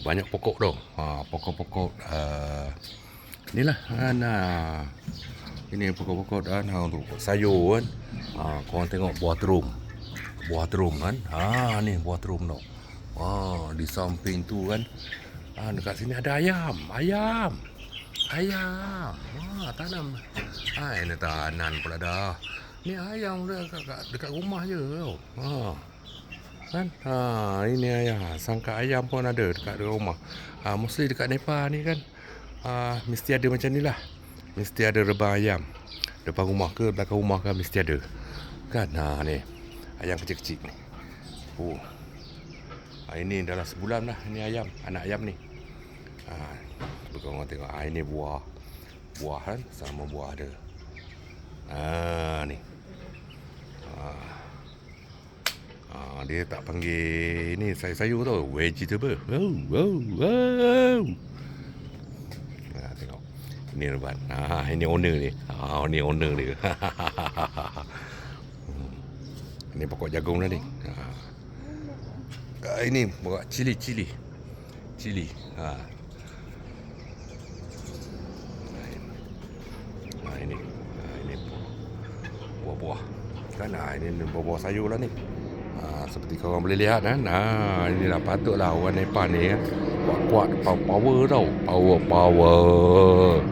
banyak pokok tu. Pokok-pokok inilah ini pokok-pokok tu sayur kan. Korang tengok buah terum. Buah terum kan. Ni buah terum tu. Di samping tu kan. Dekat sini ada ayam. Tanam. Ini tanan pula dah. Ni ayam dekat rumah je tau. Kan? Ini ayam. Sangka ayam pun ada dekat rumah. Mostly dekat Nepal ni kan. Mesti ada macam ni lah. Mesti ada rebang ayam. Depan rumah ke belakang rumah kan mesti ada. Kan? Ni. Ayam kecil-kecil ni. Ini dalam sebulan lah. Ini ayam. Anak ayam ni. Korang tengok. Ini buah. Buah kan. Sama buah ada. Ni. Dia tak panggil ini sayur-sayur tau. Vegetable. Tengok. Ini rebat. Ini owner ni. Ini owner dia. Ini pokok jagung dah ni. Ini pokok cili. Ini buah-buah. Kan ini buah-buah sayur lah ni. Seperti korang boleh lihat kan. Inilah patutlah orang Nepal ni kan. Kuat-kuat, power tau. Power.